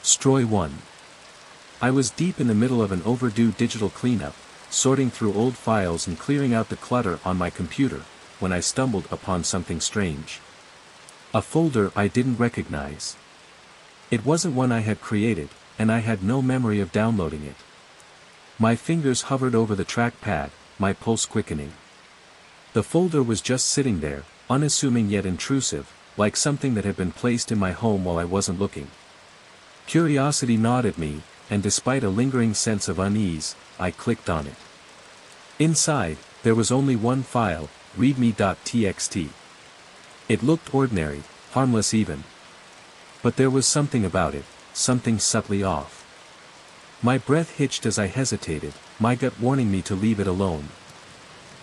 Stroy 1. I was deep in the middle of an overdue digital cleanup, sorting through old files and clearing out the clutter on my computer, when I stumbled upon something strange. A folder I didn't recognize. It wasn't one I had created, and I had no memory of downloading it. My fingers hovered over the trackpad, my pulse quickening. The folder was just sitting there, unassuming yet intrusive, like something that had been placed in my home while I wasn't looking. Curiosity gnawed at me, and despite a lingering sense of unease, I clicked on it. Inside, there was only one file, readme.txt. It looked ordinary, harmless even. But there was something about it, something subtly off. My breath hitched as I hesitated, my gut warning me to leave it alone.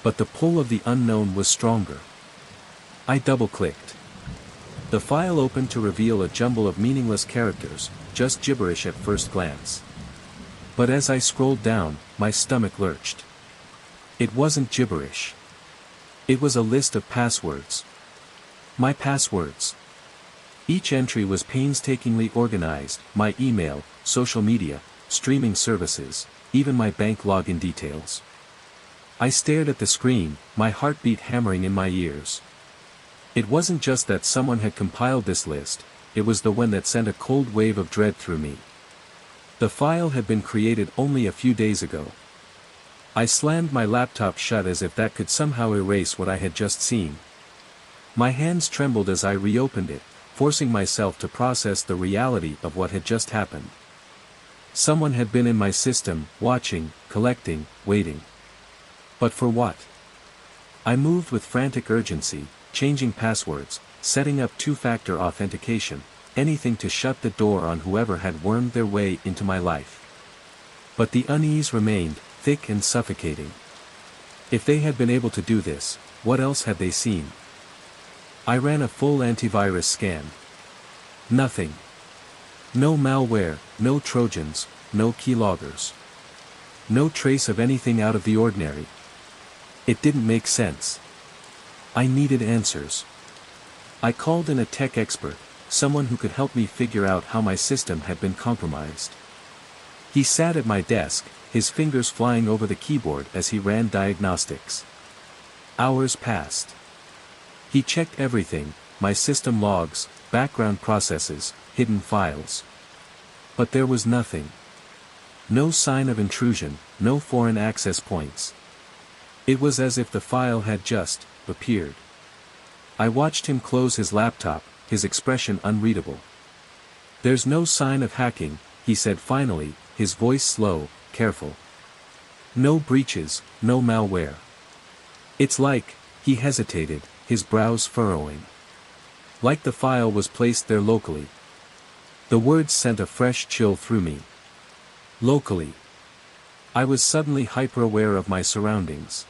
But the pull of the unknown was stronger. I double-clicked. The file opened to reveal a jumble of meaningless characters, just gibberish at first glance. But as I scrolled down, my stomach lurched. It wasn't gibberish. It was a list of passwords. My passwords. Each entry was painstakingly organized, my email, social media, streaming services, even my bank login details. I stared at the screen, my heartbeat hammering in my ears. It wasn't just that someone had compiled this list, it was the one that sent a cold wave of dread through me. The file had been created only a few days ago. I slammed my laptop shut as if that could somehow erase what I had just seen. My hands trembled as I reopened it, forcing myself to process the reality of what had just happened. Someone had been in my system, watching, collecting, waiting. But for what? I moved with frantic urgency, changing passwords, setting up two-factor authentication, anything to shut the door on whoever had wormed their way into my life. But the unease remained, thick and suffocating. If they had been able to do this, what else had they seen? I ran a full antivirus scan. Nothing. No malware, no trojans, no keyloggers. No trace of anything out of the ordinary. It didn't make sense. I needed answers. I called in a tech expert, someone who could help me figure out how my system had been compromised. He sat at my desk, his fingers flying over the keyboard as he ran diagnostics. Hours passed. He checked everything, my system logs, background processes, hidden files. But there was nothing. No sign of intrusion, no foreign access points. It was as if the file had just appeared. I watched him close his laptop, his expression unreadable. "There's no sign of hacking," he said finally, his voice slow, careful. "No breaches, no malware. It's like," he hesitated, his brows furrowing. "Like the file was placed there locally." The words sent a fresh chill through me. Locally. I was suddenly hyper-aware of my surroundings.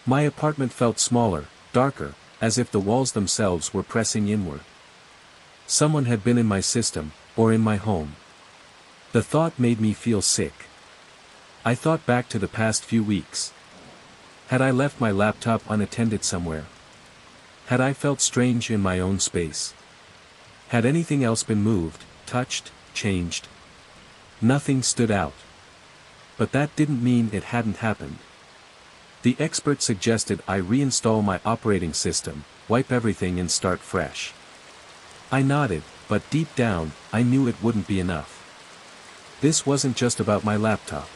My apartment felt smaller, darker, as if the walls themselves were pressing inward. Someone had been in my system, or in my home. The thought made me feel sick. I thought back to the past few weeks. Had I left my laptop unattended somewhere? Had I felt strange in my own space? Had anything else been moved, touched, changed? Nothing stood out. But that didn't mean it hadn't happened. The expert suggested I reinstall my operating system, wipe everything and start fresh. I nodded, but deep down, I knew it wouldn't be enough. This wasn't just about my laptop.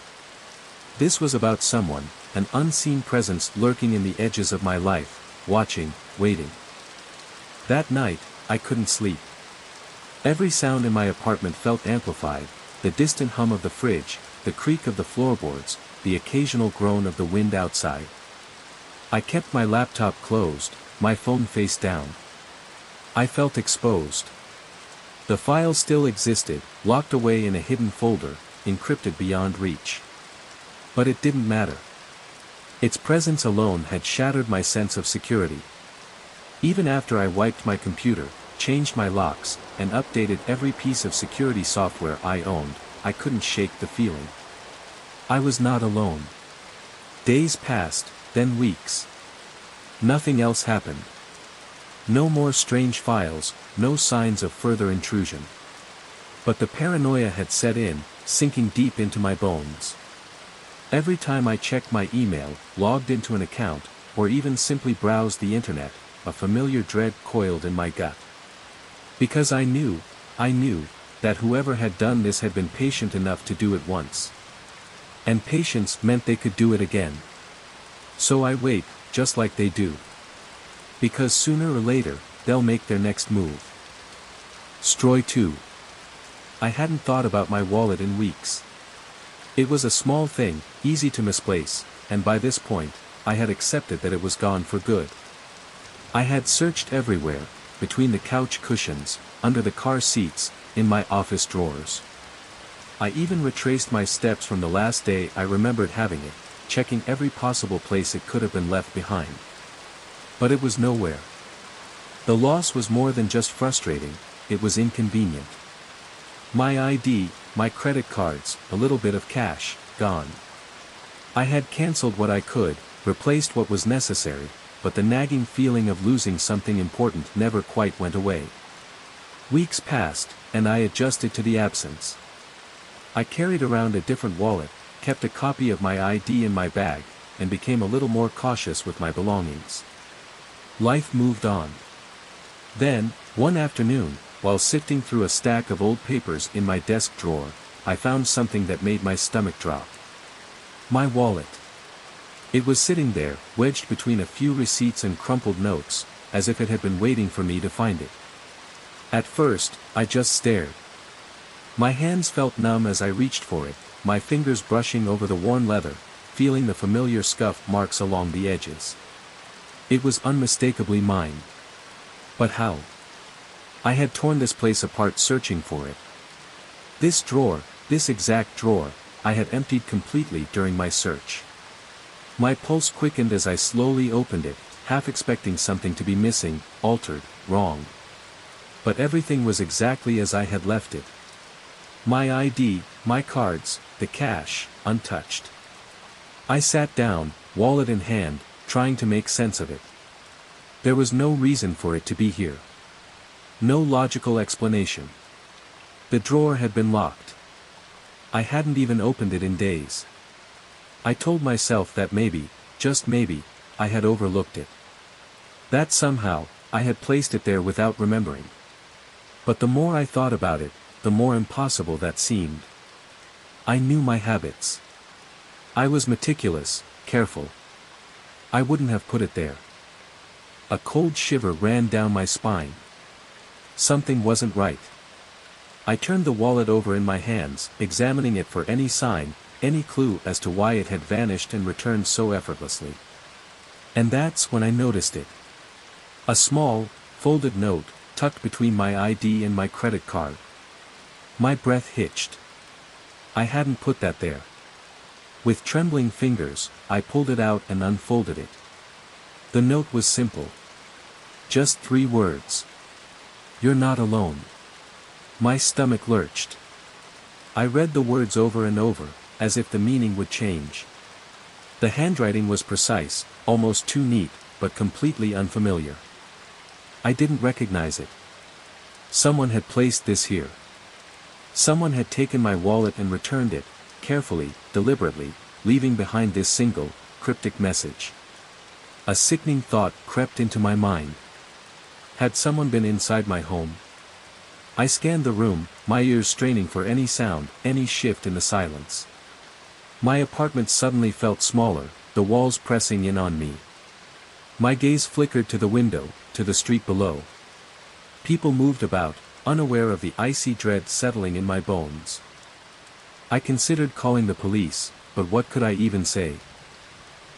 This was about someone, an unseen presence lurking in the edges of my life, watching, waiting. That night, I couldn't sleep. Every sound in my apartment felt amplified, the distant hum of the fridge, the creak of the floorboards, the occasional groan of the wind outside. I kept my laptop closed, my phone face down. I felt exposed. The file still existed, locked away in a hidden folder, encrypted beyond reach. But it didn't matter. Its presence alone had shattered my sense of security. Even after I wiped my computer, changed my locks, and updated every piece of security software I owned, I couldn't shake the feeling. I was not alone. Days passed, then weeks. Nothing else happened. No more strange files, no signs of further intrusion. But the paranoia had set in, sinking deep into my bones. Every time I checked my email, logged into an account, or even simply browsed the internet, a familiar dread coiled in my gut. Because I knew, that whoever had done this had been patient enough to do it once. And patience meant they could do it again. So I wait, just like they do. Because sooner or later, they'll make their next move. Stroy 2. I hadn't thought about my wallet in weeks. It was a small thing, easy to misplace, and by this point, I had accepted that it was gone for good. I had searched everywhere, between the couch cushions, under the car seats, in my office drawers. I even retraced my steps from the last day I remembered having it, checking every possible place it could have been left behind. But it was nowhere. The loss was more than just frustrating, it was inconvenient. My ID, my credit cards, a little bit of cash, gone. I had cancelled what I could, replaced what was necessary, but the nagging feeling of losing something important never quite went away. Weeks passed, and I adjusted to the absence. I carried around a different wallet, kept a copy of my ID in my bag, and became a little more cautious with my belongings. Life moved on. Then, one afternoon, while sifting through a stack of old papers in my desk drawer, I found something that made my stomach drop. My wallet. It was sitting there, wedged between a few receipts and crumpled notes, as if it had been waiting for me to find it. At first, I just stared. My hands felt numb as I reached for it, my fingers brushing over the worn leather, feeling the familiar scuff marks along the edges. It was unmistakably mine. But how? I had torn this place apart searching for it. This drawer, this exact drawer, I had emptied completely during my search. My pulse quickened as I slowly opened it, half expecting something to be missing, altered, wrong. But everything was exactly as I had left it. My ID, my cards, the cash, untouched. I sat down, wallet in hand, trying to make sense of it. There was no reason for it to be here. No logical explanation. The drawer had been locked. I hadn't even opened it in days. I told myself that maybe, just maybe, I had overlooked it. That somehow, I had placed it there without remembering. But the more I thought about it, the more impossible that seemed. I knew my habits. I was meticulous, careful. I wouldn't have put it there. A cold shiver ran down my spine. Something wasn't right. I turned the wallet over in my hands, examining it for any sign, any clue as to why it had vanished and returned so effortlessly. And that's when I noticed it. A small, folded note, tucked between my ID and my credit card. My breath hitched. I hadn't put that there. With trembling fingers, I pulled it out and unfolded it. The note was simple. Just 3 words. You're not alone. My stomach lurched. I read the words over and over, as if the meaning would change. The handwriting was precise, almost too neat, but completely unfamiliar. I didn't recognize it. Someone had placed this here. Someone had taken my wallet and returned it, carefully, deliberately, leaving behind this single, cryptic message. A sickening thought crept into my mind. Had someone been inside my home? I scanned the room, my ears straining for any sound, any shift in the silence. My apartment suddenly felt smaller, the walls pressing in on me. My gaze flickered to the window, to the street below. People moved about, unaware of the icy dread settling in my bones. I considered calling the police, but what could I even say?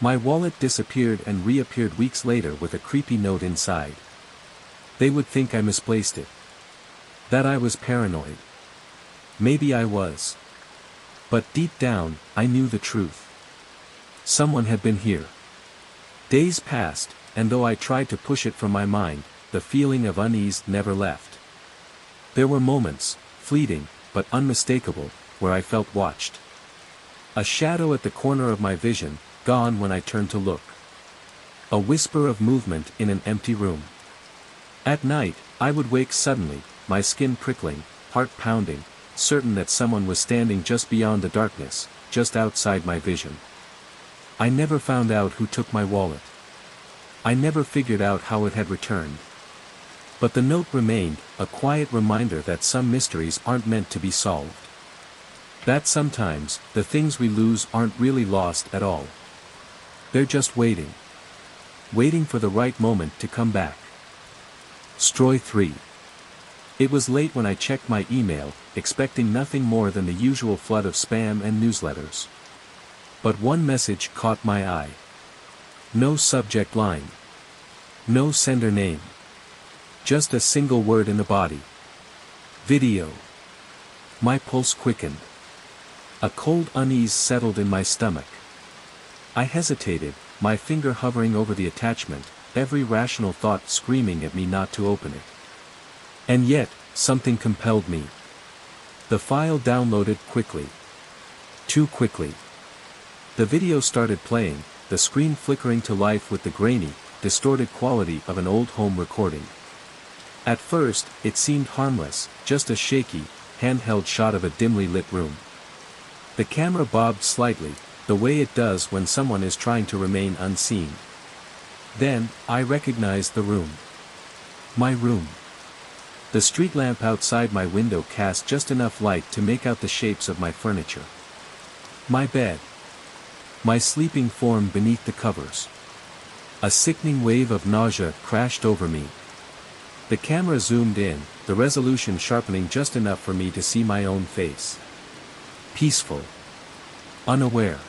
My wallet disappeared and reappeared weeks later with a creepy note inside. They would think I misplaced it. That I was paranoid. Maybe I was. But deep down, I knew the truth. Someone had been here. Days passed, and though I tried to push it from my mind, the feeling of unease never left. There were moments, fleeting, but unmistakable, where I felt watched. A shadow at the corner of my vision, gone when I turned to look. A whisper of movement in an empty room. At night, I would wake suddenly, my skin prickling, heart pounding, certain that someone was standing just beyond the darkness, just outside my vision. I never found out who took my wallet. I never figured out how it had returned. But the note remained, a quiet reminder that some mysteries aren't meant to be solved. That sometimes, the things we lose aren't really lost at all. They're just waiting. Waiting for the right moment to come back. Story 3. It was late when I checked my email, expecting nothing more than the usual flood of spam and newsletters. But one message caught my eye. No subject line. No sender name. Just a single word in the body. Video. My pulse quickened. A cold unease settled in my stomach. I hesitated, my finger hovering over the attachment, every rational thought screaming at me not to open it. And yet, something compelled me. The file downloaded quickly. Too quickly. The video started playing, the screen flickering to life with the grainy, distorted quality of an old home recording. At first, it seemed harmless, just a shaky, handheld shot of a dimly lit room. The camera bobbed slightly, the way it does when someone is trying to remain unseen. Then, I recognized the room. My room. The street lamp outside my window cast just enough light to make out the shapes of my furniture. My bed. My sleeping form beneath the covers. A sickening wave of nausea crashed over me. The camera zoomed in, the resolution sharpening just enough for me to see my own face. Peaceful. Unaware.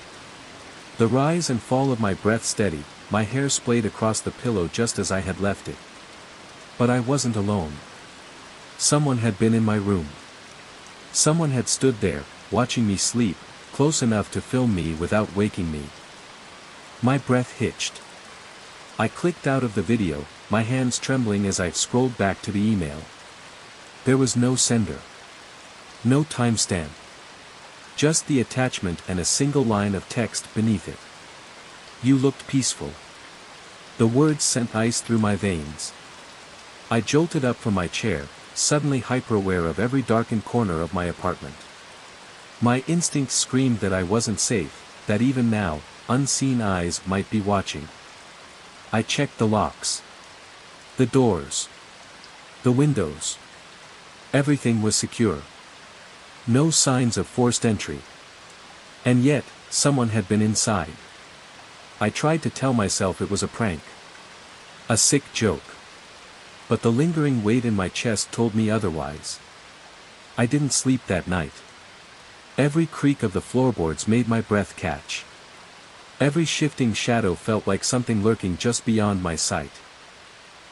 The rise and fall of my breath steady, my hair splayed across the pillow just as I had left it. But I wasn't alone. Someone had been in my room. Someone had stood there, watching me sleep, close enough to film me without waking me. My breath hitched. I clicked out of the video, my hands trembling as I scrolled back to the email. There was no sender. No timestamp. Just the attachment and a single line of text beneath it. You looked peaceful. The words sent ice through my veins. I jolted up from my chair, suddenly hyper-aware of every darkened corner of my apartment. My instincts screamed that I wasn't safe, that even now, unseen eyes might be watching. I checked the locks. The doors. The windows. Everything was secure. No signs of forced entry. And yet, someone had been inside. I tried to tell myself it was a prank. A sick joke. But the lingering weight in my chest told me otherwise. I didn't sleep that night. Every creak of the floorboards made my breath catch. Every shifting shadow felt like something lurking just beyond my sight.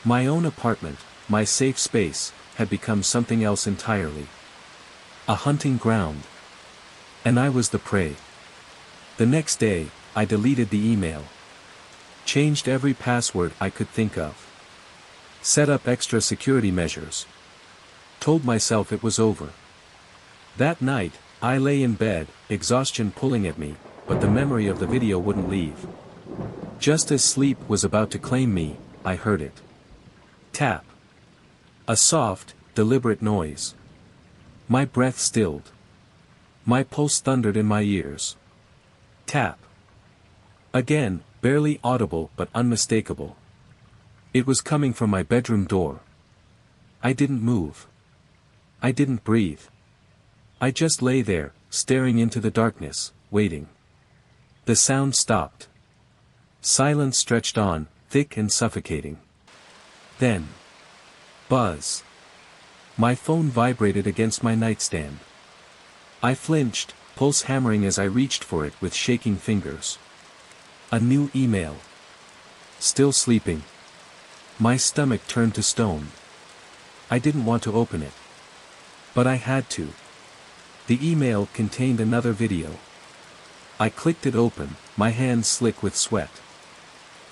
My own apartment, my safe space, had become something else entirely. A hunting ground. And I was the prey. The next day, I deleted the email. Changed every password I could think of. Set up extra security measures. Told myself it was over. That night, I lay in bed, exhaustion pulling at me, but the memory of the video wouldn't leave. Just as sleep was about to claim me, I heard it. Tap. A soft, deliberate noise. My breath stilled. My pulse thundered in my ears. Tap. Again, barely audible but unmistakable. It was coming from my bedroom door. I didn't move. I didn't breathe. I just lay there, staring into the darkness, waiting. The sound stopped. Silence stretched on, thick and suffocating. Then. Buzz. My phone vibrated against my nightstand. I flinched, pulse hammering as I reached for it with shaking fingers. A new email. Still sleeping. My stomach turned to stone. I didn't want to open it. But I had to. The email contained another video. I clicked it open, my hands slick with sweat.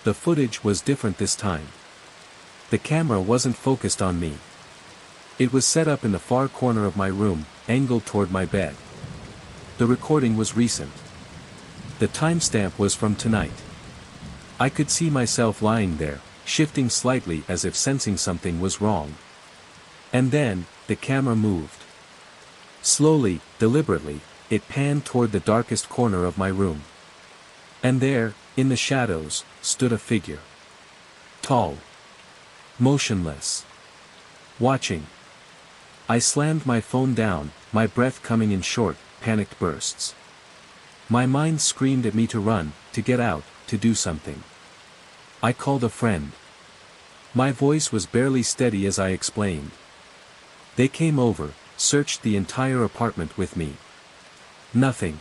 The footage was different this time. The camera wasn't focused on me. It was set up in the far corner of my room, angled toward my bed. The recording was recent. The timestamp was from tonight. I could see myself lying there, shifting slightly as if sensing something was wrong. And then, the camera moved. Slowly, deliberately, it panned toward the darkest corner of my room. And there, in the shadows, stood a figure. Tall. Motionless. Watching. I slammed my phone down, my breath coming in short, panicked bursts. My mind screamed at me to run, to get out, to do something. I called a friend. My voice was barely steady as I explained. They came over, searched the entire apartment with me. Nothing.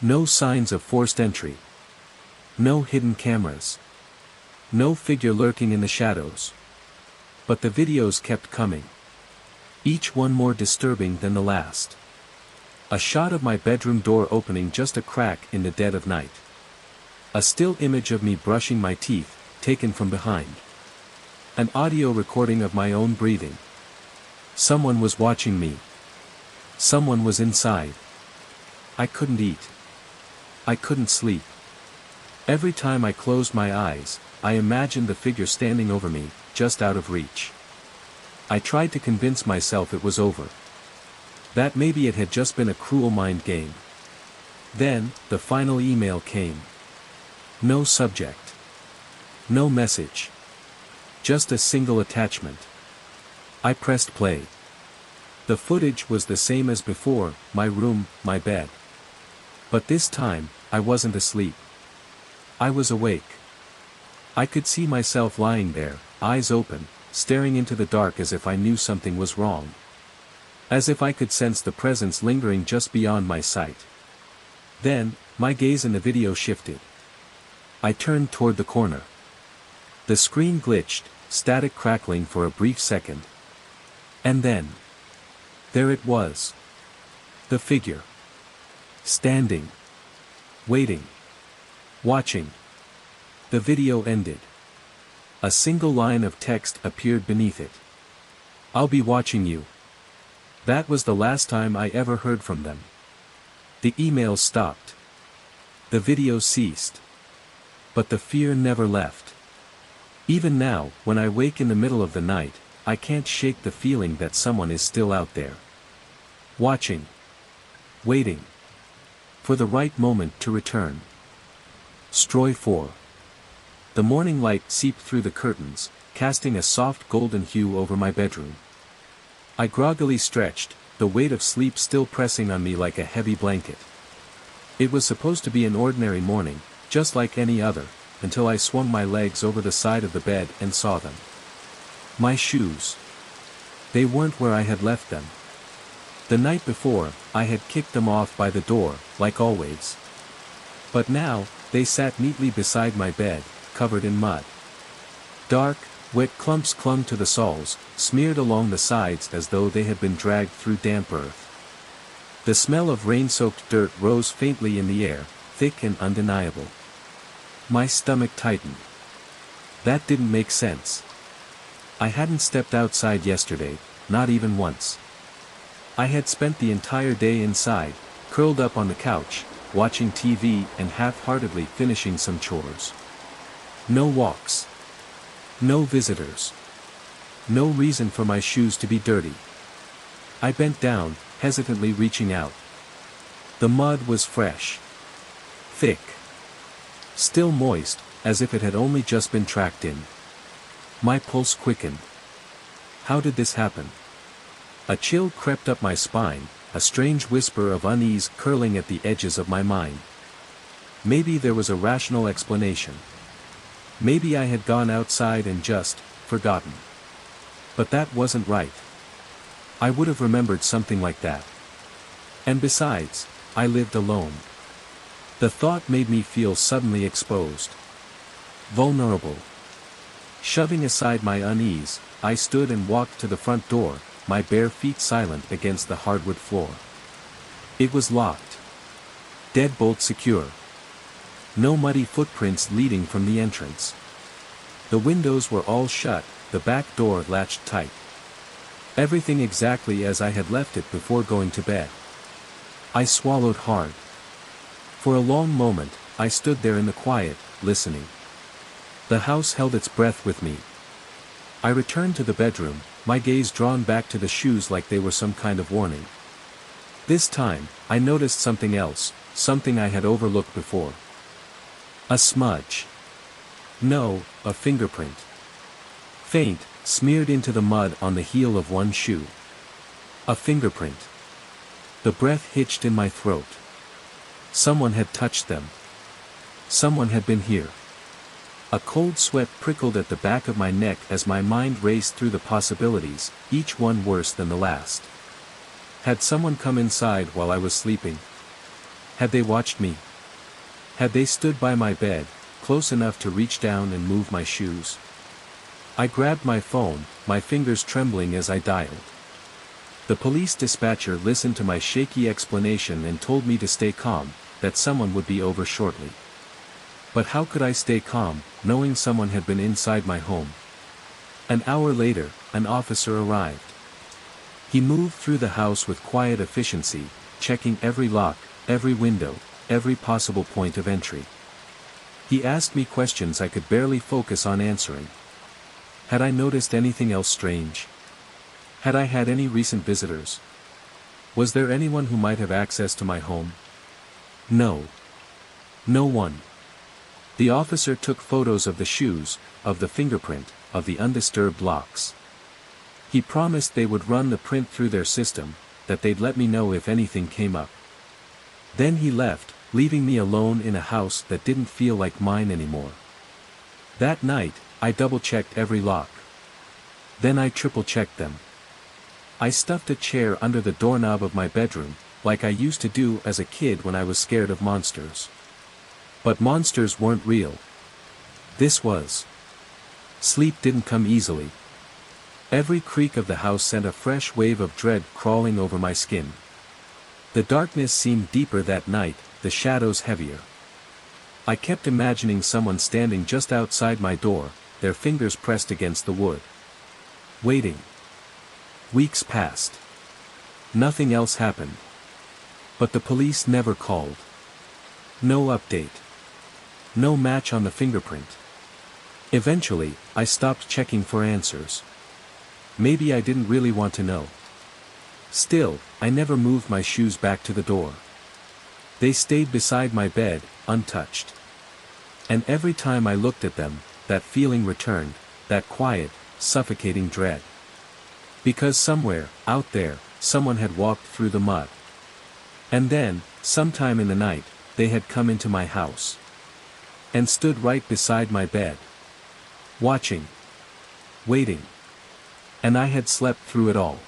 No signs of forced entry. No hidden cameras. No figure lurking in the shadows. But the videos kept coming. Each one more disturbing than the last. A shot of my bedroom door opening just a crack in the dead of night. A still image of me brushing my teeth, taken from behind. An audio recording of my own breathing. Someone was watching me. Someone was inside. I couldn't eat. I couldn't sleep. Every time I closed my eyes, I imagined the figure standing over me, just out of reach. I tried to convince myself it was over. That maybe it had just been a cruel mind game. Then, the final email came. No subject. No message. Just a single attachment. I pressed play. The footage was the same as before, my room, my bed. But this time, I wasn't asleep. I was awake. I could see myself lying there, eyes open, staring into the dark as if I knew something was wrong. As if I could sense the presence lingering just beyond my sight. Then, my gaze in the video shifted. I turned toward the corner. The screen glitched, static crackling for a brief second. And then, there it was. The figure. Standing. Waiting. Watching. The video ended. A single line of text appeared beneath it. I'll be watching you. That was the last time I ever heard from them. The email stopped. The video ceased. But the fear never left. Even now, when I wake in the middle of the night, I can't shake the feeling that someone is still out there. Watching. Waiting. For the right moment to return. Stroy 4. The morning light seeped through the curtains, casting a soft golden hue over my bedroom. I groggily stretched, the weight of sleep still pressing on me like a heavy blanket. It was supposed to be an ordinary morning, just like any other, until I swung my legs over the side of the bed and saw them. My shoes. They weren't where I had left them. The night before, I had kicked them off by the door, like always. But now, they sat neatly beside my bed, covered in mud. Dark, wet clumps clung to the soles, smeared along the sides as though they had been dragged through damp earth. The smell of rain-soaked dirt rose faintly in the air, thick and undeniable. My stomach tightened. That didn't make sense. I hadn't stepped outside yesterday, not even once. I had spent the entire day inside, curled up on the couch, watching TV and half-heartedly finishing some chores. No walks. No visitors. No reason for my shoes to be dirty. I bent down, hesitantly reaching out. The mud was fresh. Thick. Still moist, as if it had only just been tracked in. My pulse quickened. How did this happen? A chill crept up my spine, a strange whisper of unease curling at the edges of my mind. Maybe there was a rational explanation. Maybe I had gone outside and just forgotten. But that wasn't right. I would have remembered something like that. And besides, I lived alone. The thought made me feel suddenly exposed. Vulnerable. Shoving aside my unease, I stood and walked to the front door, my bare feet silent against the hardwood floor. It was locked. Deadbolt secure. No muddy footprints leading from the entrance. The windows were all shut, the back door latched tight. Everything exactly as I had left it before going to bed. I swallowed hard. For a long moment, I stood there in the quiet, listening. The house held its breath with me. I returned to the bedroom, my gaze drawn back to the shoes like they were some kind of warning. This time, I noticed something else, something I had overlooked before. A smudge. No, a fingerprint. Faint, smeared into the mud on the heel of one shoe. A fingerprint. The breath hitched in my throat. Someone had touched them. Someone had been here. A cold sweat prickled at the back of my neck as my mind raced through the possibilities, each one worse than the last. Had someone come inside while I was sleeping? Had they watched me? Had they stood by my bed, close enough to reach down and move my shoes? I grabbed my phone, my fingers trembling as I dialed. The police dispatcher listened to my shaky explanation and told me to stay calm, that someone would be over shortly. But how could I stay calm, knowing someone had been inside my home? An hour later, an officer arrived. He moved through the house with quiet efficiency, checking every lock, every window, every possible point of entry. He asked me questions I could barely focus on answering. Had I noticed anything else strange? Had I had any recent visitors? Was there anyone who might have access to my home? No. No one. The officer took photos of the shoes, of the fingerprint, of the undisturbed locks. He promised they would run the print through their system, that they'd let me know if anything came up. Then he left, leaving me alone in a house that didn't feel like mine anymore. That night, I double-checked every lock. Then I triple-checked them. I stuffed a chair under the doorknob of my bedroom, like I used to do as a kid when I was scared of monsters. But monsters weren't real. This was. Sleep didn't come easily. Every creak of the house sent a fresh wave of dread crawling over my skin. The darkness seemed deeper that night, the shadows heavier. I kept imagining someone standing just outside my door, their fingers pressed against the wood. Waiting. Weeks passed. Nothing else happened. But the police never called. No update. No match on the fingerprint. Eventually, I stopped checking for answers. Maybe I didn't really want to know. Still, I never moved my shoes back to the door. They stayed beside my bed, untouched. And every time I looked at them, that feeling returned, that quiet, suffocating dread. Because somewhere, out there, someone had walked through the mud. And then, sometime in the night, they had come into my house. And stood right beside my bed. Watching. Waiting. And I had slept through it all.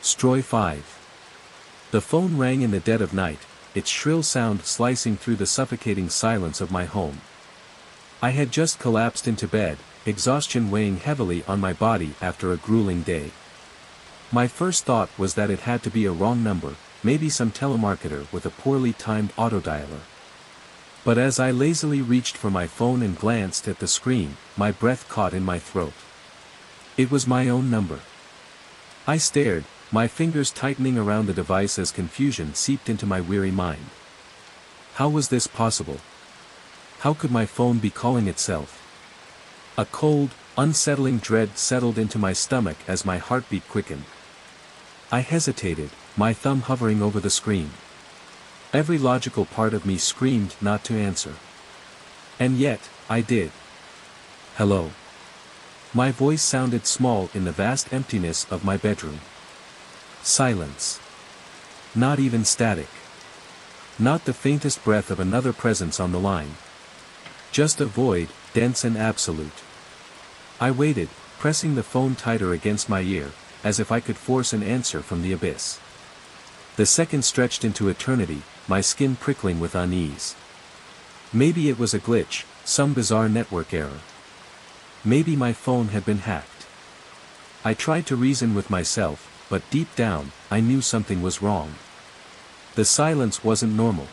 Stroy 5. The phone rang in the dead of night, its shrill sound slicing through the suffocating silence of my home. I had just collapsed into bed, exhaustion weighing heavily on my body after a grueling day. My first thought was that it had to be a wrong number, maybe some telemarketer with a poorly timed autodialer. But as I lazily reached for my phone and glanced at the screen, my breath caught in my throat. It was my own number. I stared, my fingers tightening around the device as confusion seeped into my weary mind. How was this possible? How could my phone be calling itself? A cold, unsettling dread settled into my stomach as my heartbeat quickened. I hesitated, my thumb hovering over the screen. Every logical part of me screamed not to answer. And yet, I did. Hello. My voice sounded small in the vast emptiness of my bedroom. Silence. Not even static. Not the faintest breath of another presence on the line. Just a void, dense and absolute. I waited, pressing the phone tighter against my ear, as if I could force an answer from the abyss. The seconds stretched into eternity, my skin prickling with unease. Maybe it was a glitch, some bizarre network error. Maybe my phone had been hacked. I tried to reason with myself, but deep down, I knew something was wrong. The silence wasn't normal.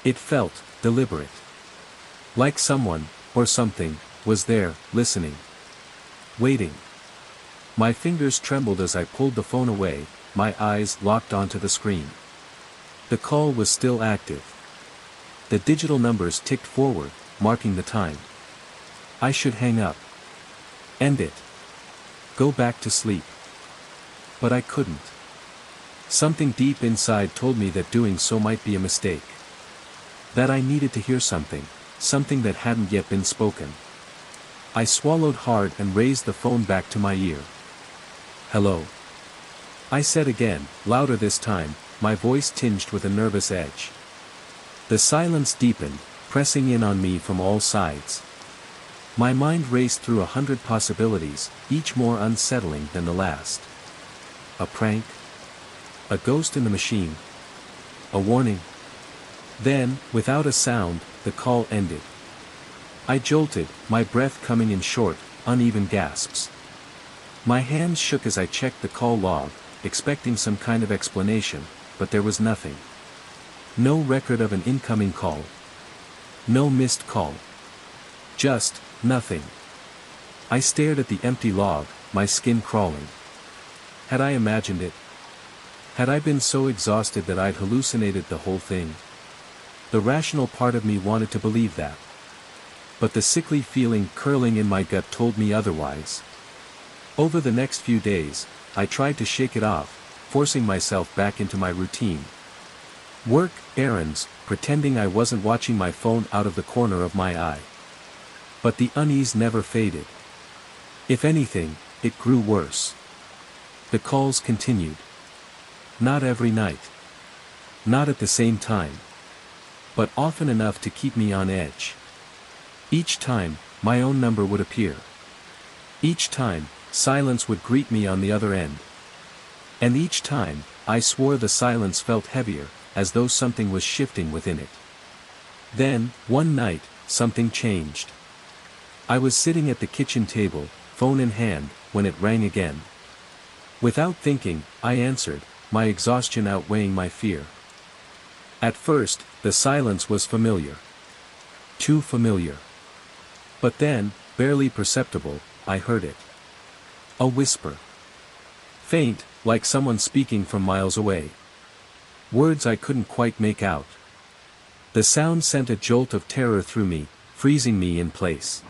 It felt deliberate. Like someone, or something, was there, listening. Waiting. My fingers trembled as I pulled the phone away, my eyes locked onto the screen. The call was still active. The digital numbers ticked forward, marking the time. I should hang up. End it. Go back to sleep. But I couldn't. Something deep inside told me that doing so might be a mistake. That I needed to hear something that hadn't yet been spoken. I swallowed hard and raised the phone back to my ear. "Hello?" I said again, louder this time, my voice tinged with a nervous edge. The silence deepened, pressing in on me from all sides. My mind raced through 100 possibilities, each more unsettling than the last. A prank? A ghost in the machine? A warning? Then, without a sound, the call ended. I jolted, my breath coming in short, uneven gasps. My hands shook as I checked the call log, expecting some kind of explanation, but there was nothing. No record of an incoming call. No missed call. Just, nothing. I stared at the empty log, my skin crawling. Had I imagined it? Had I been so exhausted that I'd hallucinated the whole thing? The rational part of me wanted to believe that. But the sickly feeling curling in my gut told me otherwise. Over the next few days, I tried to shake it off, forcing myself back into my routine. Work, errands, pretending I wasn't watching my phone out of the corner of my eye. But the unease never faded. If anything, it grew worse. The calls continued. Not every night. Not at the same time. But often enough to keep me on edge. Each time, my own number would appear. Each time, silence would greet me on the other end. And each time, I swore the silence felt heavier, as though something was shifting within it. Then, one night, something changed. I was sitting at the kitchen table, phone in hand, when it rang again. Without thinking, I answered, my exhaustion outweighing my fear. At first, the silence was familiar. Too familiar. But then, barely perceptible, I heard it. A whisper. Faint, like someone speaking from miles away. Words I couldn't quite make out. The sound sent a jolt of terror through me, freezing me in place.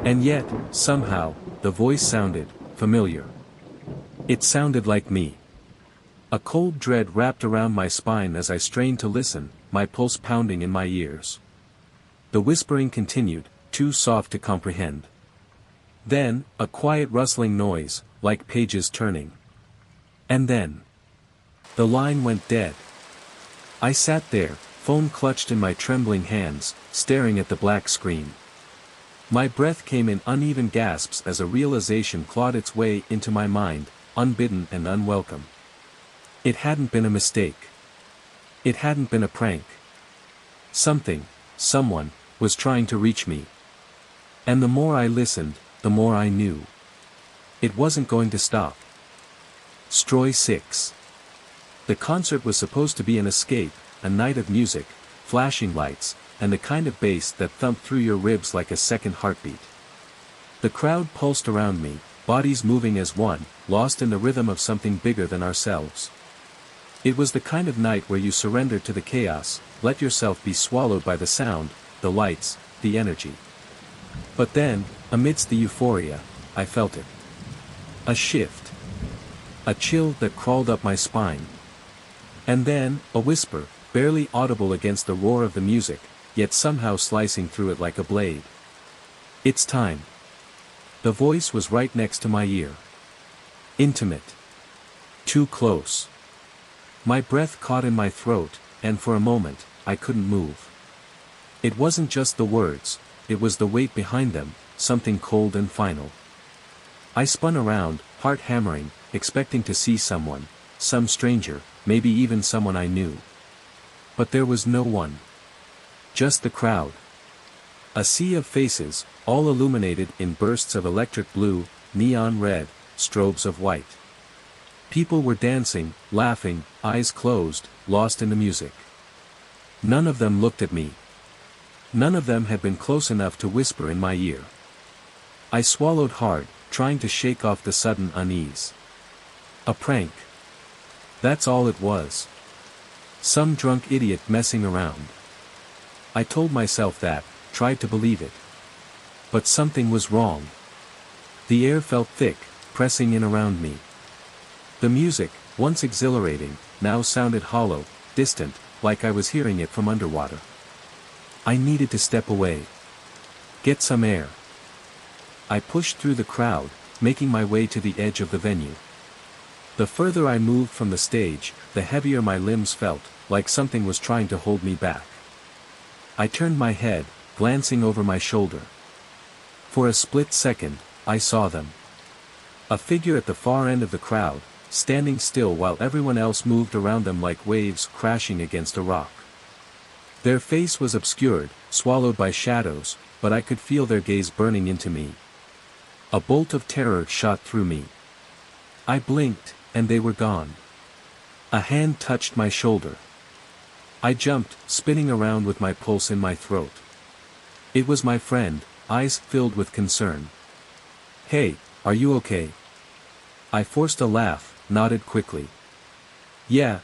And yet, somehow, the voice sounded familiar. It sounded like me. A cold dread wrapped around my spine as I strained to listen, my pulse pounding in my ears. The whispering continued, too soft to comprehend. Then, a quiet rustling noise, like pages turning. And then, the line went dead. I sat there, phone clutched in my trembling hands, staring at the black screen. My breath came in uneven gasps as a realization clawed its way into my mind, unbidden and unwelcome. It hadn't been a mistake. It hadn't been a prank. Someone, was trying to reach me. And the more I listened, the more I knew. It wasn't going to stop. Stroy 6. The concert was supposed to be an escape, a night of music, flashing lights, and the kind of bass that thumped through your ribs like a second heartbeat. The crowd pulsed around me, bodies moving as one, lost in the rhythm of something bigger than ourselves. It was the kind of night where you surrender to the chaos, let yourself be swallowed by the sound, the lights, the energy. But then, amidst the euphoria, I felt it. A shift. A chill that crawled up my spine. And then, a whisper, barely audible against the roar of the music, yet somehow slicing through it like a blade. It's time. The voice was right next to my ear. Intimate. Too close. My breath caught in my throat, and for a moment, I couldn't move. It wasn't just the words, it was the weight behind them, something cold and final. I spun around, heart hammering, expecting to see someone, some stranger, maybe even someone I knew. But there was no one. Just the crowd. A sea of faces, all illuminated in bursts of electric blue, neon red, strobes of white. People were dancing, laughing, eyes closed, lost in the music. None of them looked at me. None of them had been close enough to whisper in my ear. I swallowed hard, trying to shake off the sudden unease. A prank. That's all it was. Some drunk idiot messing around. I told myself that, tried to believe it. But something was wrong. The air felt thick, pressing in around me. The music, once exhilarating, now sounded hollow, distant, like I was hearing it from underwater. I needed to step away. Get some air. I pushed through the crowd, making my way to the edge of the venue. The further I moved from the stage, the heavier my limbs felt, like something was trying to hold me back. I turned my head, glancing over my shoulder. For a split second, I saw them. A figure at the far end of the crowd, standing still while everyone else moved around them like waves crashing against a rock. Their face was obscured, swallowed by shadows, but I could feel their gaze burning into me. A bolt of terror shot through me. I blinked, and they were gone. A hand touched my shoulder. I jumped, spinning around with my pulse in my throat. It was my friend, eyes filled with concern. "Hey, are you okay?" I forced a laugh, nodded quickly. Yeah,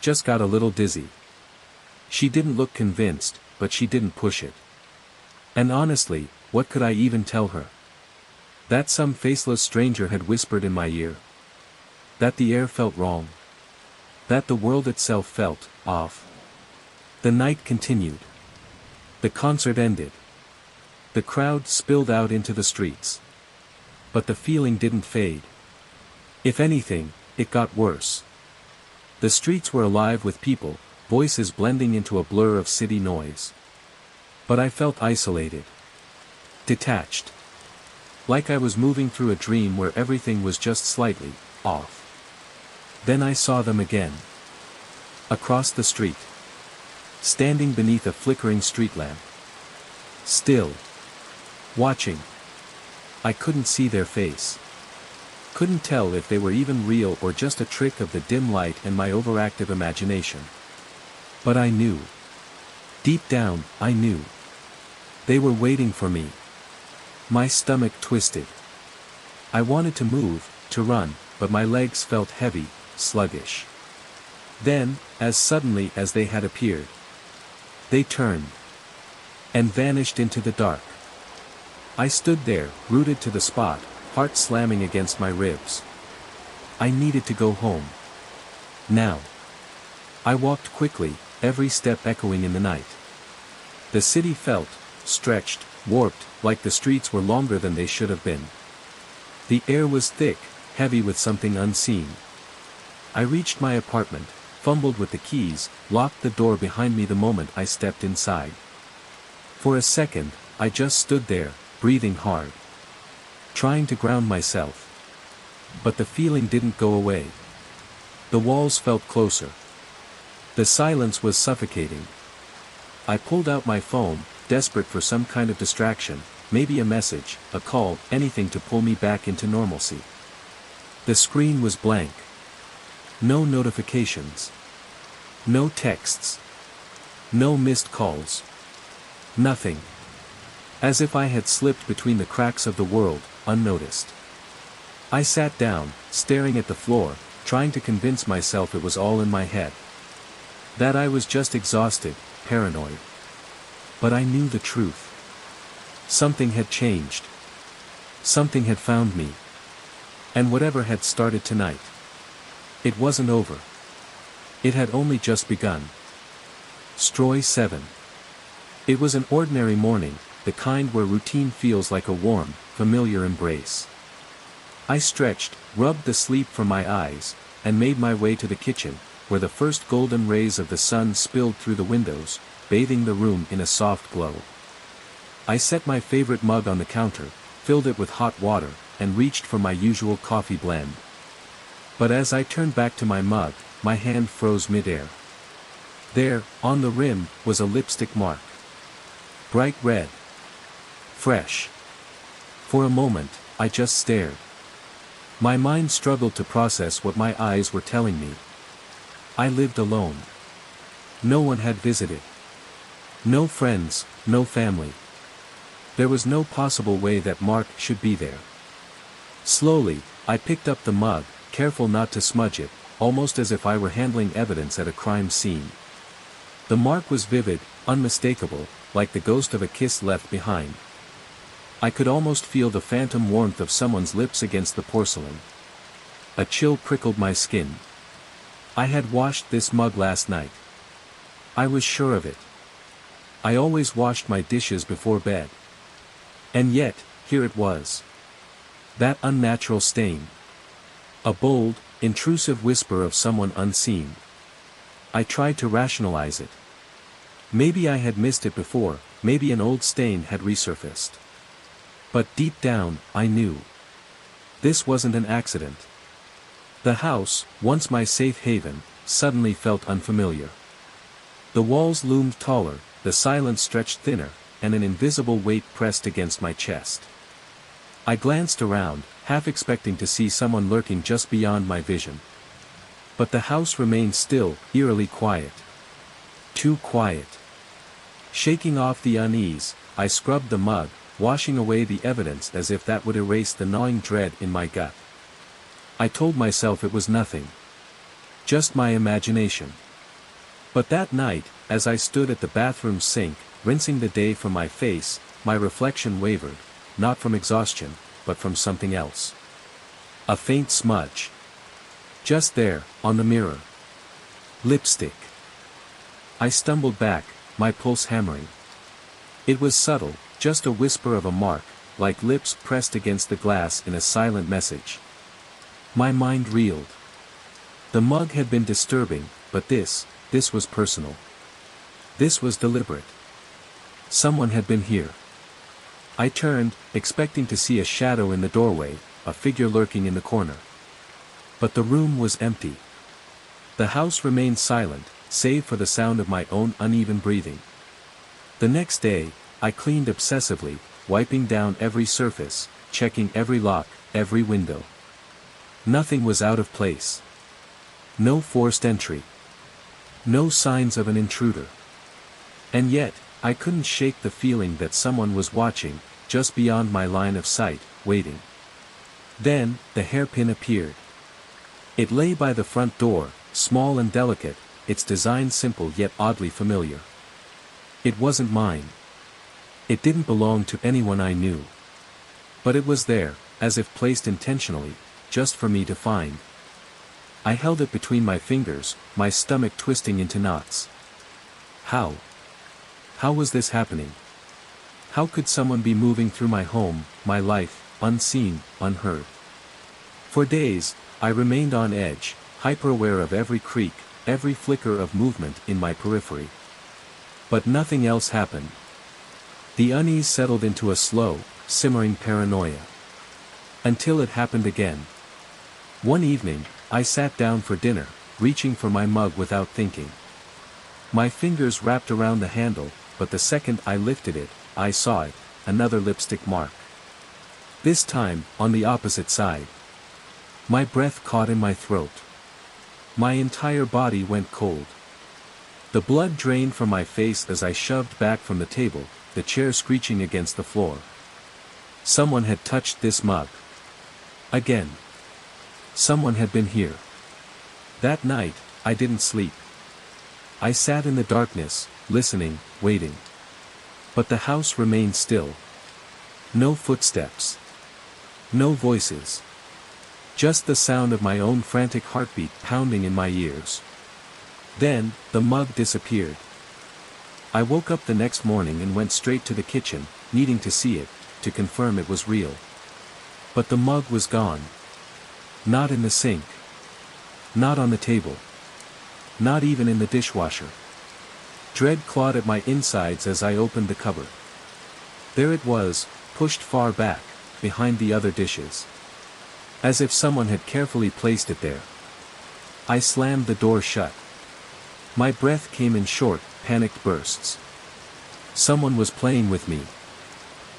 just got a little dizzy." She didn't look convinced, but she didn't push it. And honestly, what could I even tell her? That some faceless stranger had whispered in my ear. That the air felt wrong. That the world itself felt off. The night continued. The concert ended. The crowd spilled out into the streets. But the feeling didn't fade. If anything, it got worse. The streets were alive with people, voices blending into a blur of city noise. But I felt isolated. Detached. Like I was moving through a dream where everything was just slightly off. Then I saw them again. Across the street. Standing beneath a flickering street lamp. Still. Watching. I couldn't see their face. Couldn't tell if they were even real or just a trick of the dim light and my overactive imagination. But I knew. Deep down, I knew. They were waiting for me. My stomach twisted. I wanted to move, to run, but my legs felt heavy, sluggish. Then, as suddenly as they had appeared, they turned and vanished into the dark. I stood there, rooted to the spot, heart slamming against my ribs. I needed to go home. Now. I walked quickly, every step echoing in the night. The city felt stretched, warped, like the streets were longer than they should have been. The air was thick, heavy with something unseen. I reached my apartment, fumbled with the keys, locked the door behind me the moment I stepped inside. For a second, I just stood there, breathing hard. Trying to ground myself. But the feeling didn't go away. The walls felt closer. The silence was suffocating. I pulled out my phone, desperate for some kind of distraction, maybe a message, a call, anything to pull me back into normalcy. The screen was blank. No notifications. No texts. No missed calls. Nothing. As if I had slipped between the cracks of the world, unnoticed. I sat down, staring at the floor, trying to convince myself it was all in my head. That I was just exhausted, paranoid. But I knew the truth. Something had changed. Something had found me. And whatever had started tonight, it wasn't over. It had only just begun. Stroy 7. It was an ordinary morning, the kind where routine feels like a warm, familiar embrace. I stretched, rubbed the sleep from my eyes, and made my way to the kitchen, where the first golden rays of the sun spilled through the windows, bathing the room in a soft glow. I set my favorite mug on the counter, filled it with hot water, and reached for my usual coffee blend. But as I turned back to my mug, my hand froze midair. There, on the rim, was a lipstick mark. Bright red. Fresh. For a moment, I just stared. My mind struggled to process what my eyes were telling me. I lived alone. No one had visited. No friends, no family. There was no possible way that mark should be there. Slowly, I picked up the mug, careful not to smudge it, almost as if I were handling evidence at a crime scene. The mark was vivid, unmistakable, like the ghost of a kiss left behind. I could almost feel the phantom warmth of someone's lips against the porcelain. A chill prickled my skin. I had washed this mug last night. I was sure of it. I always washed my dishes before bed. And yet, here it was. That unnatural stain. A bold, intrusive whisper of someone unseen. I tried to rationalize it. Maybe I had missed it before, maybe an old stain had resurfaced. But deep down, I knew. This wasn't an accident. The house, once my safe haven, suddenly felt unfamiliar. The walls loomed taller, the silence stretched thinner, and an invisible weight pressed against my chest. I glanced around, half expecting to see someone lurking just beyond my vision. But the house remained still, eerily quiet. Too quiet. Shaking off the unease, I scrubbed the mug, washing away the evidence as if that would erase the gnawing dread in my gut. I told myself it was nothing. Just my imagination. But that night, as I stood at the bathroom sink, rinsing the day from my face, my reflection wavered, not from exhaustion, but from something else. A faint smudge. Just there, on the mirror. Lipstick. I stumbled back, my pulse hammering. It was subtle, just a whisper of a mark, like lips pressed against the glass in a silent message. My mind reeled. The mug had been disturbing, but this was personal. This was deliberate. Someone had been here. I turned, expecting to see a shadow in the doorway, a figure lurking in the corner. But the room was empty. The house remained silent, save for the sound of my own uneven breathing. The next day, I cleaned obsessively, wiping down every surface, checking every lock, every window. Nothing was out of place. No forced entry. No signs of an intruder. And yet, I couldn't shake the feeling that someone was watching, just beyond my line of sight, waiting. Then, the hairpin appeared. It lay by the front door, small and delicate, its design simple yet oddly familiar. It wasn't mine. It didn't belong to anyone I knew. But it was there, as if placed intentionally, just for me to find. I held it between my fingers, my stomach twisting into knots. How? How was this happening? How could someone be moving through my home, my life, unseen, unheard? For days, I remained on edge, hyper-aware of every creak, every flicker of movement in my periphery. But nothing else happened. The unease settled into a slow, simmering paranoia. Until it happened again. One evening, I sat down for dinner, reaching for my mug without thinking. My fingers wrapped around the handle, but the second I lifted it, I saw it, another lipstick mark. This time, on the opposite side. My breath caught in my throat. My entire body went cold. The blood drained from my face as I shoved back from the table, the chair screeching against the floor. Someone had touched this mug. Again. Someone had been here. That night, I didn't sleep. I sat in the darkness, listening, waiting. But the house remained still. No footsteps. No voices. Just the sound of my own frantic heartbeat pounding in my ears. Then, the mug disappeared. I woke up the next morning and went straight to the kitchen, needing to see it, to confirm it was real. But the mug was gone. Not in the sink. Not on the table. Not even in the dishwasher. Dread clawed at my insides as I opened the cupboard. There it was, pushed far back, behind the other dishes. As if someone had carefully placed it there. I slammed the door shut. My breath came in short, panicked bursts. Someone was playing with me.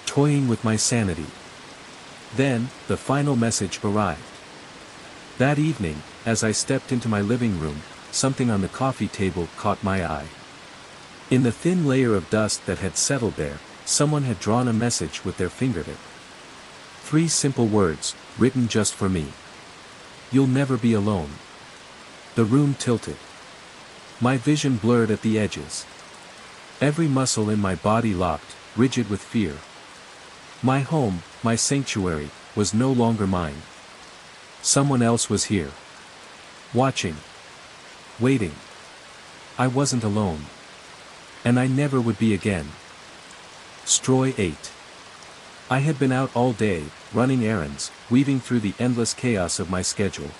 Toying with my sanity. Then, the final message arrived. That evening, as I stepped into my living room, something on the coffee table caught my eye. In the thin layer of dust that had settled there, someone had drawn a message with their fingertip. 3 simple words, written just for me. You'll never be alone. The room tilted. My vision blurred at the edges. Every muscle in my body locked, rigid with fear. My home, my sanctuary, was no longer mine. Someone else was here. Watching. Waiting. I wasn't alone. And I never would be again. Stroy 8. I had been out all day, running errands, weaving through the endless chaos of my schedule.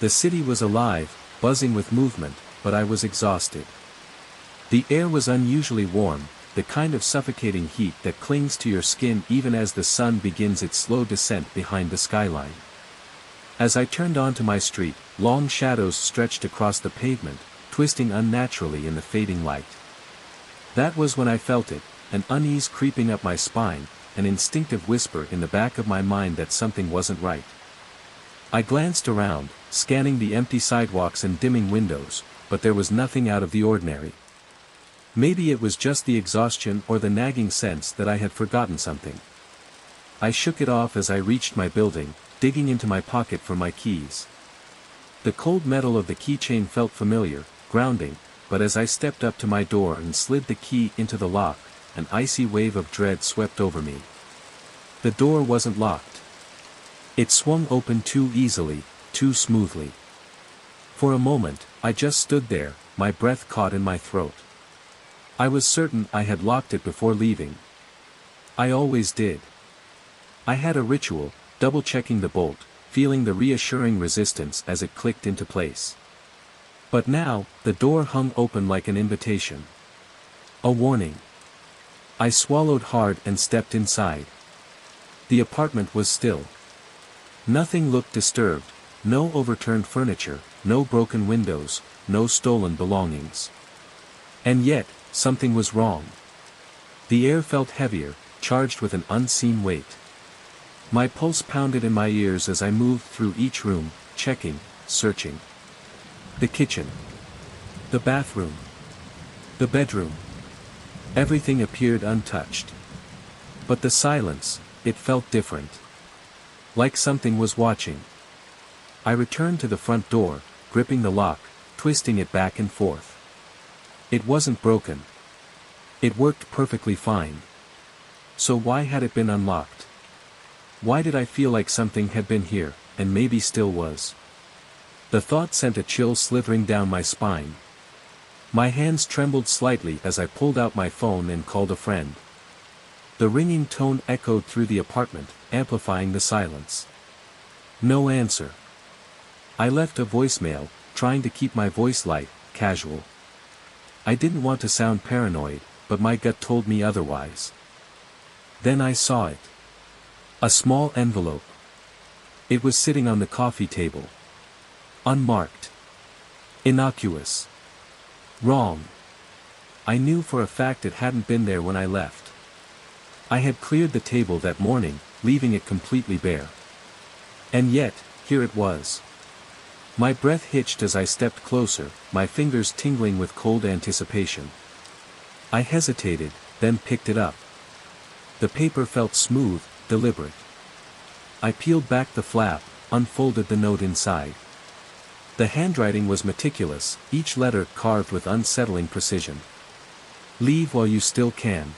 The city was alive, buzzing with movement, but I was exhausted. The air was unusually warm, the kind of suffocating heat that clings to your skin even as the sun begins its slow descent behind the skyline. As I turned onto my street, long shadows stretched across the pavement, twisting unnaturally in the fading light. That was when I felt it, an unease creeping up my spine, an instinctive whisper in the back of my mind that something wasn't right. I glanced around, scanning the empty sidewalks and dimming windows, but there was nothing out of the ordinary. Maybe it was just the exhaustion or the nagging sense that I had forgotten something. I shook it off as I reached my building, digging into my pocket for my keys. The cold metal of the keychain felt familiar, grounding, but as I stepped up to my door and slid the key into the lock, an icy wave of dread swept over me. The door wasn't locked. It swung open too easily, too smoothly. For a moment, I just stood there, my breath caught in my throat. I was certain I had locked it before leaving. I always did. I had a ritual, double-checking the bolt, feeling the reassuring resistance as it clicked into place. But now, the door hung open like an invitation. A warning. I swallowed hard and stepped inside. The apartment was still. Nothing looked disturbed, no overturned furniture, no broken windows, no stolen belongings. And yet, something was wrong. The air felt heavier, charged with an unseen weight. My pulse pounded in my ears as I moved through each room, checking, searching. The kitchen. The bathroom. The bedroom. Everything appeared untouched. But the silence, it felt different. Like something was watching. I returned to the front door, gripping the lock, twisting it back and forth. It wasn't broken. It worked perfectly fine. So why had it been unlocked? Why did I feel like something had been here, and maybe still was? The thought sent a chill slithering down my spine. My hands trembled slightly as I pulled out my phone and called a friend. The ringing tone echoed through the apartment, amplifying the silence. No answer. I left a voicemail, trying to keep my voice light, casual. I didn't want to sound paranoid, but my gut told me otherwise. Then I saw it. A small envelope. It was sitting on the coffee table. Unmarked. Innocuous. Wrong. I knew for a fact it hadn't been there when I left. I had cleared the table that morning, leaving it completely bare. And yet, here it was. My breath hitched as I stepped closer, my fingers tingling with cold anticipation. I hesitated, then picked it up. The paper felt smooth, deliberate. I peeled back the flap, unfolded the note inside. The handwriting was meticulous, each letter carved with unsettling precision. Leave while you still can.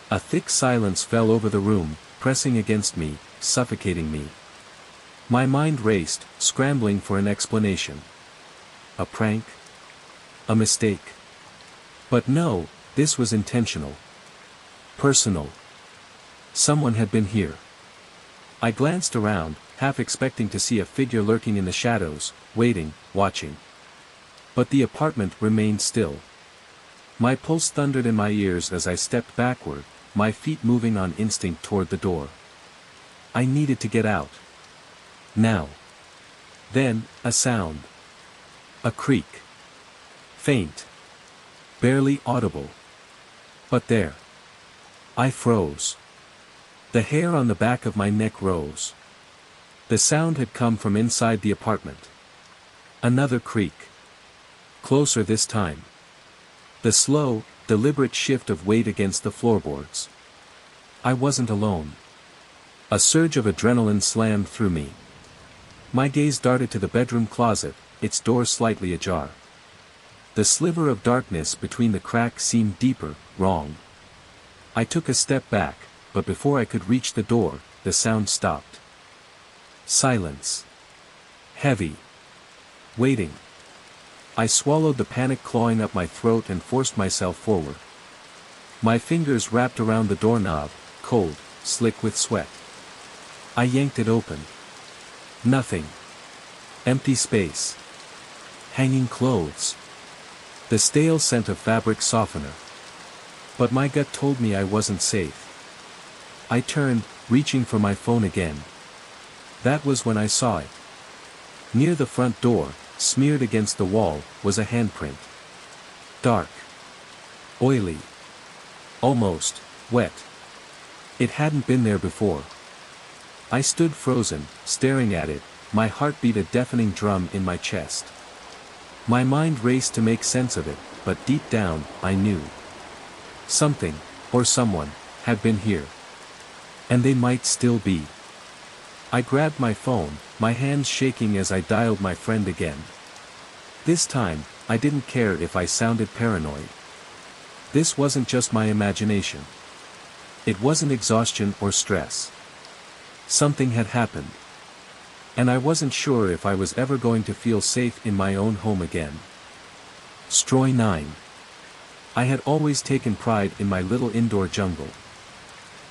A thick silence fell over the room, pressing against me, suffocating me. My mind raced, scrambling for an explanation. A prank? A mistake? But no, this was intentional. Personal. Someone had been here. I glanced around, half expecting to see a figure lurking in the shadows, waiting, watching. But the apartment remained still. My pulse thundered in my ears as I stepped backward, my feet moving on instinct toward the door. I needed to get out. Now. Then, a sound. A creak. Faint. Barely audible. But there. I froze. The hair on the back of my neck rose. The sound had come from inside the apartment. Another creak. Closer this time. The slow, deliberate shift of weight against the floorboards. I wasn't alone. A surge of adrenaline slammed through me. My gaze darted to the bedroom closet, its door slightly ajar. The sliver of darkness between the cracks seemed deeper, wrong. I took a step back, but before I could reach the door, the sound stopped. Silence. Heavy. Waiting. I swallowed the panic clawing up my throat and forced myself forward. My fingers wrapped around the doorknob, cold, slick with sweat. I yanked it open. Nothing. Empty space. Hanging clothes. The stale scent of fabric softener. But my gut told me I wasn't safe. I turned, reaching for my phone again. That was when I saw it. Near the front door, smeared against the wall, was a handprint. Dark. Oily. Almost wet. It hadn't been there before. I stood frozen, staring at it, my heart beat a deafening drum in my chest. My mind raced to make sense of it, but deep down, I knew. Something, or someone, had been here. And they might still be. I grabbed my phone, my hands shaking as I dialed my friend again. This time, I didn't care if I sounded paranoid. This wasn't just my imagination. It wasn't exhaustion or stress. Something had happened. And I wasn't sure if I was ever going to feel safe in my own home again. Story 9. I had always taken pride in my little indoor jungle.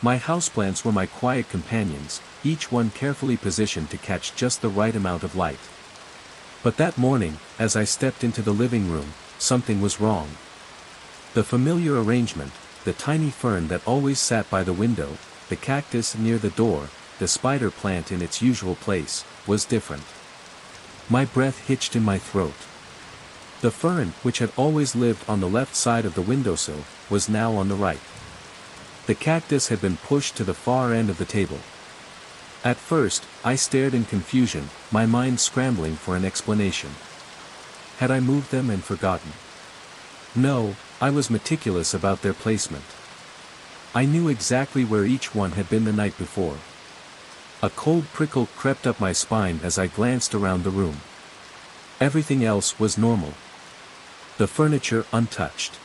My houseplants were my quiet companions, each one carefully positioned to catch just the right amount of light. But that morning, as I stepped into the living room, something was wrong. The familiar arrangement, the tiny fern that always sat by the window, the cactus near the door, the spider plant in its usual place, was different. My breath hitched in my throat. The fern, which had always lived on the left side of the windowsill, was now on the right. The cactus had been pushed to the far end of the table. At first, I stared in confusion, my mind scrambling for an explanation. Had I moved them and forgotten? No, I was meticulous about their placement. I knew exactly where each one had been the night before. A cold prickle crept up my spine as I glanced around the room. Everything else was normal. The furniture untouched.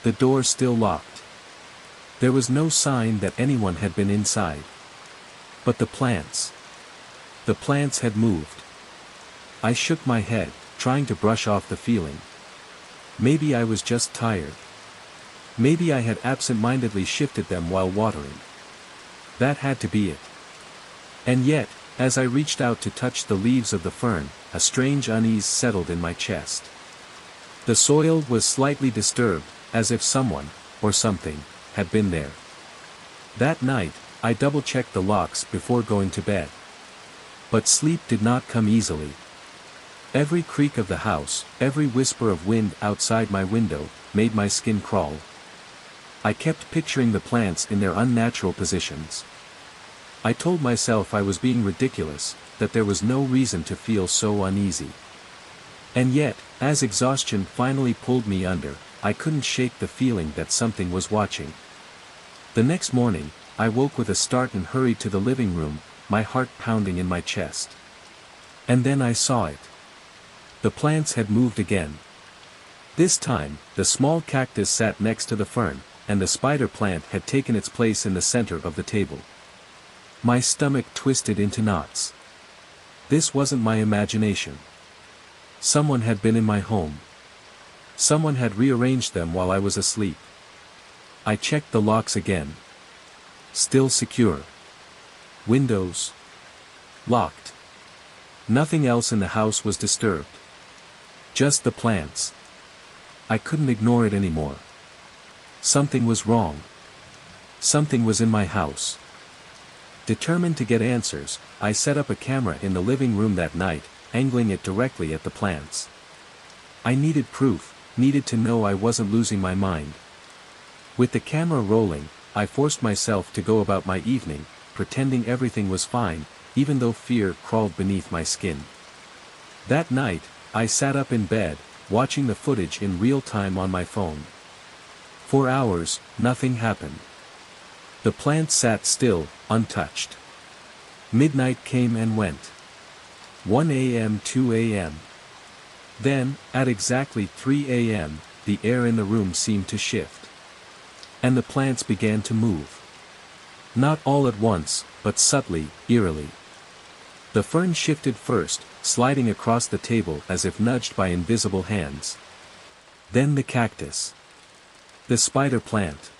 The door still locked. There was no sign that anyone had been inside. But the plants. The plants had moved. I shook my head, trying to brush off the feeling. Maybe I was just tired. Maybe I had absent-mindedly shifted them while watering. That had to be it. And yet, as I reached out to touch the leaves of the fern, a strange unease settled in my chest. The soil was slightly disturbed, as if someone, or something, had been there. That night, I double-checked the locks before going to bed. But sleep did not come easily. Every creak of the house, every whisper of wind outside my window, made my skin crawl. I kept picturing the plants in their unnatural positions. I told myself I was being ridiculous, that there was no reason to feel so uneasy. And yet, as exhaustion finally pulled me under, I couldn't shake the feeling that something was watching. The next morning, I woke with a start and hurried to the living room, my heart pounding in my chest. And then I saw it. The plants had moved again. This time, the small cactus sat next to the fern, and the spider plant had taken its place in the center of the table. My stomach twisted into knots. This wasn't my imagination. Someone had been in my home. Someone had rearranged them while I was asleep. I checked the locks again. Still secure. Windows locked. Nothing else in the house was disturbed. Just the plants. I couldn't ignore it anymore. Something was wrong. Something was in my house. Determined to get answers, I set up a camera in the living room that night, angling it directly at the plants. I needed proof, needed to know I wasn't losing my mind. With the camera rolling, I forced myself to go about my evening, pretending everything was fine, even though fear crawled beneath my skin. That night, I sat up in bed, watching the footage in real time on my phone. For hours, nothing happened. The plants sat still, untouched. Midnight came and went. 1 a.m. 2 a.m. Then, at exactly 3 a.m., the air in the room seemed to shift. And the plants began to move. Not all at once, but subtly, eerily. The fern shifted first, sliding across the table as if nudged by invisible hands. Then the cactus. The spider plant.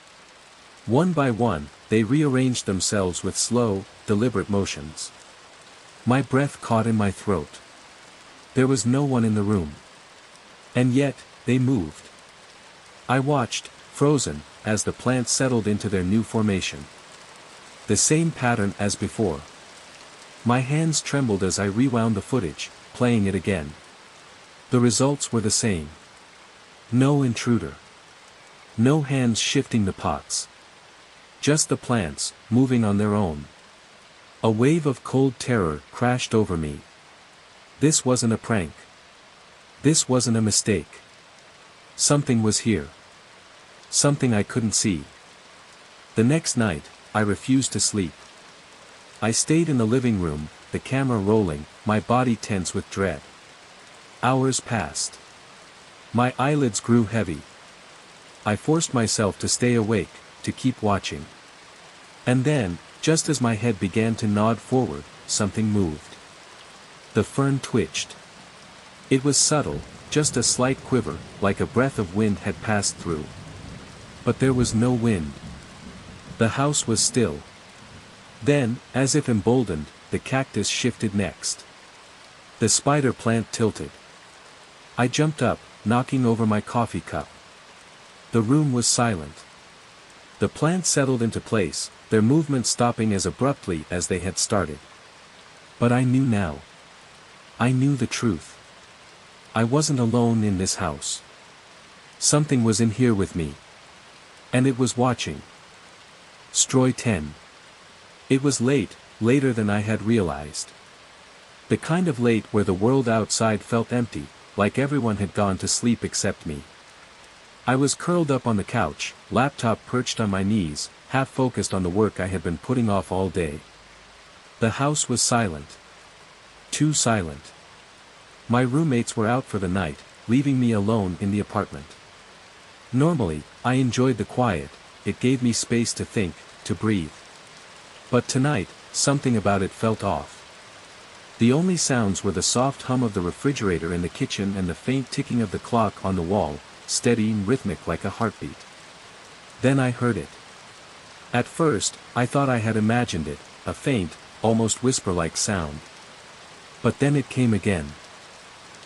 One by one, they rearranged themselves with slow, deliberate motions. My breath caught in my throat. There was no one in the room. And yet, they moved. I watched, frozen, as the plants settled into their new formation. The same pattern as before. My hands trembled as I rewound the footage, playing it again. The results were the same. No intruder. No hands shifting the pots. Just the plants, moving on their own. A wave of cold terror crashed over me. This wasn't a prank. This wasn't a mistake. Something was here. Something I couldn't see. The next night, I refused to sleep. I stayed in the living room, the camera rolling, my body tense with dread. Hours passed. My eyelids grew heavy. I forced myself to stay awake, to keep watching. And then, just as my head began to nod forward, something moved. The fern twitched. It was subtle, just a slight quiver, like a breath of wind had passed through. But there was no wind. The house was still. Then, as if emboldened, the cactus shifted next. The spider plant tilted. I jumped up, knocking over my coffee cup. The room was silent. The plants settled into place, their movements stopping as abruptly as they had started. But I knew now. I knew the truth. I wasn't alone in this house. Something was in here with me. And it was watching. Stroy 10. It was late, later than I had realized. The kind of late where the world outside felt empty, like everyone had gone to sleep except me. I was curled up on the couch, laptop perched on my knees, half focused on the work I had been putting off all day. The house was silent. Too silent. My roommates were out for the night, leaving me alone in the apartment. Normally, I enjoyed the quiet, it gave me space to think, to breathe. But tonight, something about it felt off. The only sounds were the soft hum of the refrigerator in the kitchen and the faint ticking of the clock on the wall, steady and rhythmic like a heartbeat. Then I heard it. At first, I thought I had imagined it, a faint, almost whisper-like sound. But then it came again.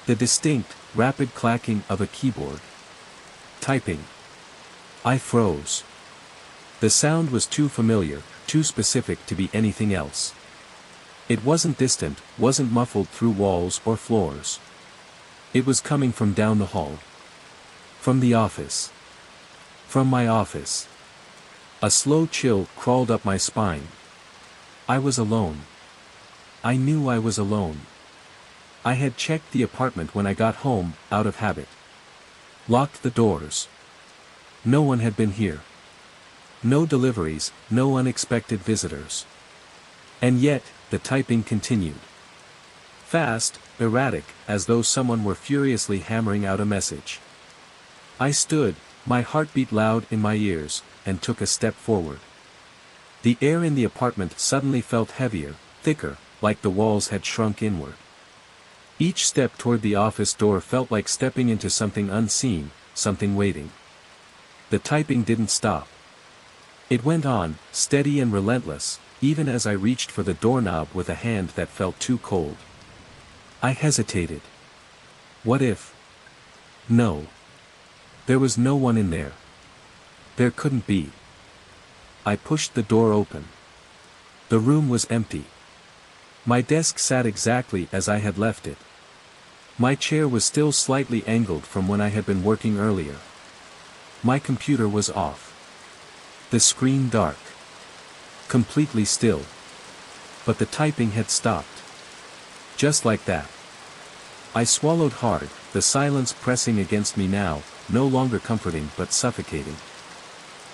The distinct, rapid clacking of a keyboard. Typing. I froze. The sound was too familiar, too specific to be anything else. It wasn't distant, wasn't muffled through walls or floors. It was coming from down the hall. From the office. From my office. A slow chill crawled up my spine. I was alone. I knew I was alone. I had checked the apartment when I got home, out of habit. Locked the doors. No one had been here. No deliveries, no unexpected visitors. And yet, the typing continued. Fast, erratic, as though someone were furiously hammering out a message. I stood, my heartbeat loud in my ears, and took a step forward. The air in the apartment suddenly felt heavier, thicker, like the walls had shrunk inward. Each step toward the office door felt like stepping into something unseen, something waiting. The typing didn't stop. It went on, steady and relentless, even as I reached for the doorknob with a hand that felt too cold. I hesitated. What if? No. There was no one in there. There couldn't be. I pushed the door open. The room was empty. My desk sat exactly as I had left it. My chair was still slightly angled from when I had been working earlier. My computer was off. The screen dark. Completely still. But the typing had stopped. Just like that. I swallowed hard, the silence pressing against me now, no longer comforting but suffocating.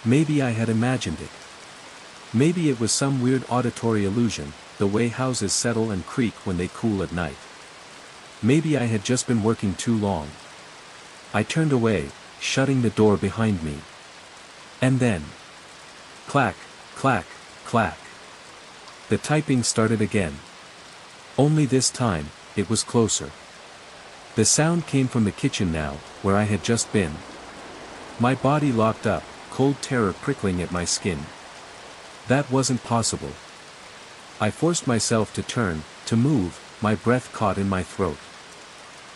Maybe I had imagined it. Maybe it was some weird auditory illusion, the way houses settle and creak when they cool at night. Maybe I had just been working too long. I turned away, shutting the door behind me. And then... clack, clack, clack. The typing started again. Only this time, it was closer. The sound came from the kitchen now, where I had just been. My body locked up, cold terror prickling at my skin. That wasn't possible. I forced myself to turn, to move, my breath caught in my throat.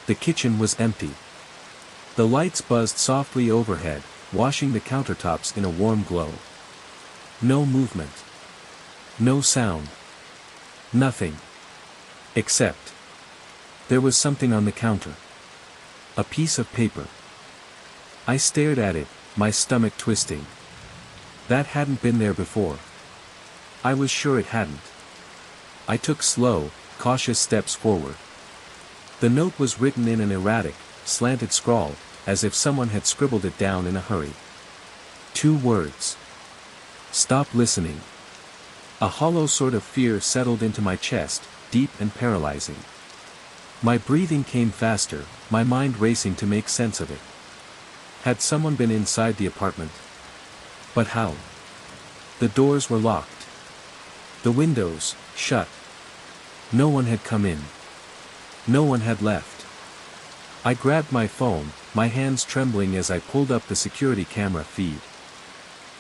The kitchen was empty. The lights buzzed softly overhead, washing the countertops in a warm glow. No movement. No sound. Nothing. Except. There was something on the counter. A piece of paper. I stared at it, my stomach twisting. That hadn't been there before. I was sure it hadn't. I took slow, cautious steps forward. The note was written in an erratic, slanted scrawl, as if someone had scribbled it down in a hurry. 2 words. Stop listening. A hollow sort of fear settled into my chest, deep and paralyzing. My breathing came faster, my mind racing to make sense of it. Had someone been inside the apartment? But how? The doors were locked. The windows, shut. No one had come in. No one had left. I grabbed my phone, my hands trembling as I pulled up the security camera feed.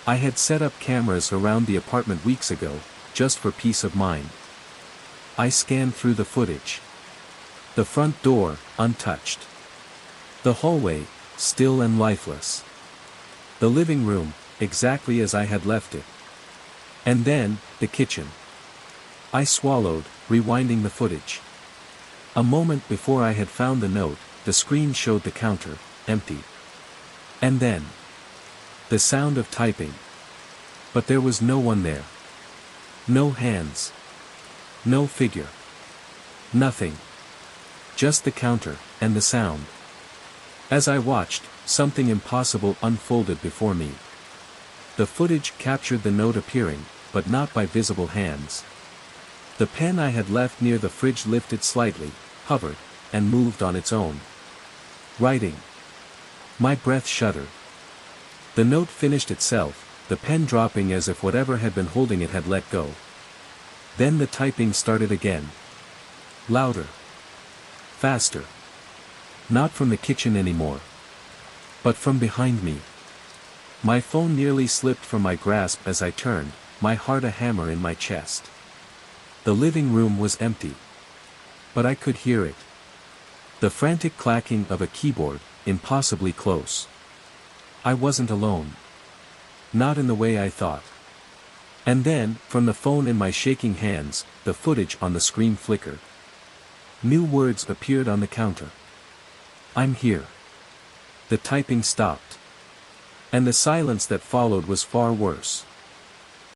I had set up cameras around the apartment weeks ago, just for peace of mind. I scanned through the footage. The front door, untouched. The hallway, still and lifeless. The living room, exactly as I had left it. And then, the kitchen. I swallowed, rewinding the footage. A moment before I had found the note, the screen showed the counter, empty. And then, the sound of typing. But there was no one there. No hands. No figure. Nothing. Just the counter, and the sound. As I watched, something impossible unfolded before me. The footage captured the note appearing, but not by visible hands. The pen I had left near the fridge lifted slightly, hovered, and moved on its own. Writing. My breath shuddered. The note finished itself, the pen dropping as if whatever had been holding it had let go. Then the typing started again. Louder. Faster. Not from the kitchen anymore. But from behind me. My phone nearly slipped from my grasp as I turned, my heart a hammer in my chest. The living room was empty. But I could hear it. The frantic clacking of a keyboard, impossibly close. I wasn't alone. Not in the way I thought. And then, from the phone in my shaking hands, the footage on the screen flickered. New words appeared on the counter. I'm here. The typing stopped. And the silence that followed was far worse.